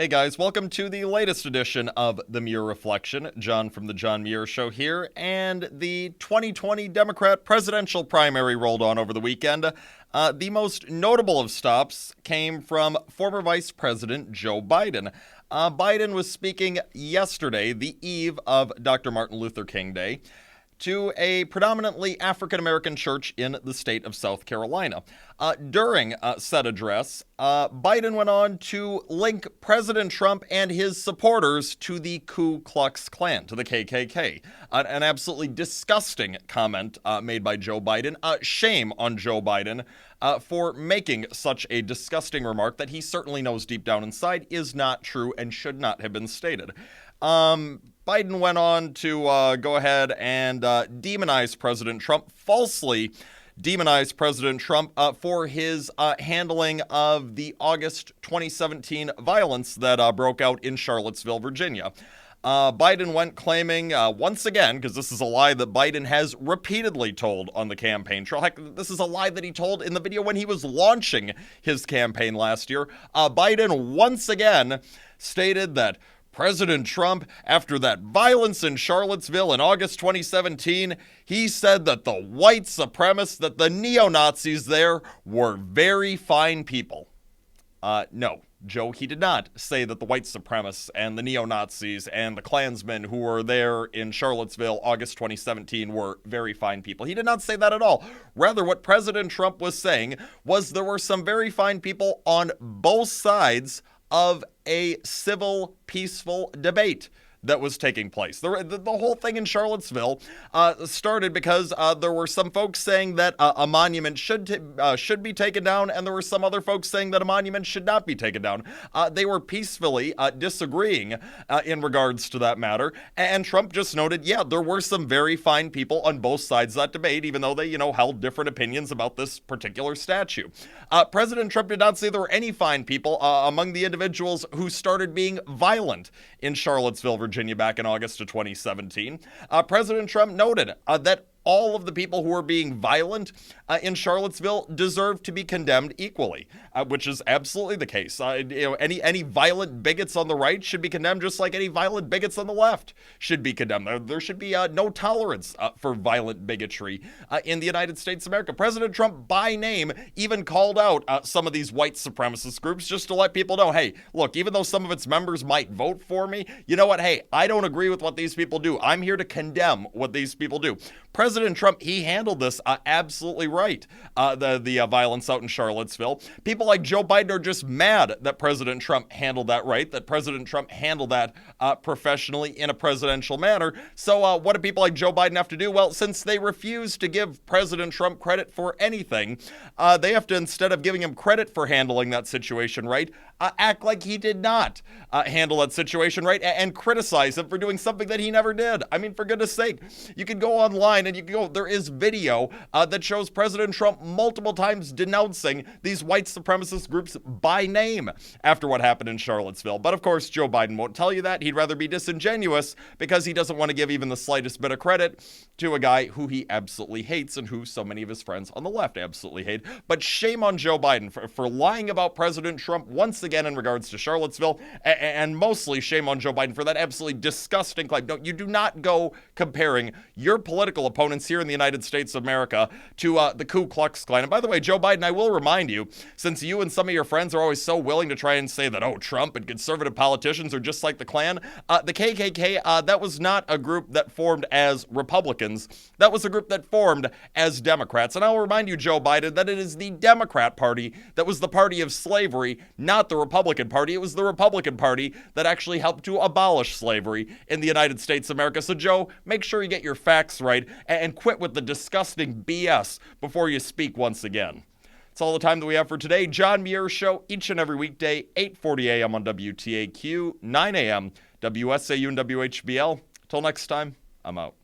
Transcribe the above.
Hey guys, welcome to the latest edition of the Muir Reflection. John from the John Muir Show here, and the 2020 Democrat presidential primary rolled on over the weekend. The most notable of stops came from former Vice President Joe Biden. Biden was speaking yesterday, the eve of Dr. Martin Luther King Day, to a predominantly African-American church in the state of South Carolina. During said address, Biden went on to link President Trump and his supporters to the Ku Klux Klan, to the KKK. An absolutely disgusting comment made by Joe Biden. Shame on Joe Biden for making such a disgusting remark that he certainly knows deep down inside is not true and should not have been stated. Biden went on to go ahead and demonize President Trump, falsely demonize President Trump for his handling of the August 2017 violence that broke out in Charlottesville, Virginia. Biden went claiming, once again, because this is a lie that Biden has repeatedly told on the campaign trail. Heck, this is a lie that he told in the video when he was launching his campaign last year. Biden once again stated that President Trump, after that violence in Charlottesville in August 2017, he said that the white supremacists, that the neo-Nazis there were very fine people. No, Joe, he did not say that the white supremacists and the neo-Nazis and the Klansmen who were there in Charlottesville August 2017 were very fine people. He did not say that at all. Rather, what President Trump was saying was there were some very fine people on both sides of a civil, peaceful debate that was taking place. The whole thing in Charlottesville started because there were some folks saying that a monument should be taken down, and there were some other folks saying that a monument should not be taken down. They were peacefully disagreeing in regards to that matter, and Trump just noted, yeah, there were some very fine people on both sides of that debate, even though they, held different opinions about this particular statue. President Trump did not say there were any fine people among the individuals who started being violent in Charlottesville, Virginia back in August of 2017. President Trump noted that all of the people who were being violent in Charlottesville deserve to be condemned equally, which is absolutely the case. Any violent bigots on the right should be condemned just like any violent bigots on the left should be condemned. There should be no tolerance for violent bigotry in the United States of America. President Trump, by name, even called out some of these white supremacist groups just to let people know, hey, look, even though some of its members might vote for me, you know what? Hey, I don't agree with what these people do. I'm here to condemn what these people do. President Trump, he handled this absolutely right, the violence out in Charlottesville. People like Joe Biden are just mad that President Trump handled that right, that President Trump handled that professionally in a presidential manner. So what do people like Joe Biden have to do? Well, since they refuse to give President Trump credit for anything, they have to, instead of giving him credit for handling that situation right, act like he did not handle that situation right and criticize him for doing something that he never did. I mean, for goodness sake, you can go online and you can go, there is video that shows President Trump multiple times denouncing these white supremacist groups by name after what happened in Charlottesville. But of course, Joe Biden won't tell you that. He'd rather be disingenuous because he doesn't want to give even the slightest bit of credit to a guy who he absolutely hates and who so many of his friends on the left absolutely hate. But shame on Joe Biden for lying about President Trump once again in regards to Charlottesville, and mostly shame on Joe Biden for that absolutely disgusting claim. No, you do not go comparing your political opponents here in the United States of America to the Ku Klux Klan. And by the way, Joe Biden, I will remind you, since you and some of your friends are always so willing to try and say that, oh, Trump and conservative politicians are just like the Klan, the KKK, that was not a group that formed as Republicans. That was a group that formed as Democrats. And I'll remind you, Joe Biden, that it is the Democrat Party that was the party of slavery, not the Republican Party. It was the Republican Party that actually helped to abolish slavery in the United States of America. So, Joe, make sure you get your facts right and quit with the disgusting BS before you speak once again. That's all the time that we have for today. John Muir Show each and every weekday, 8:40 a.m. on WTAQ, 9 a.m. WSAU and WHBL. Till next time, I'm out.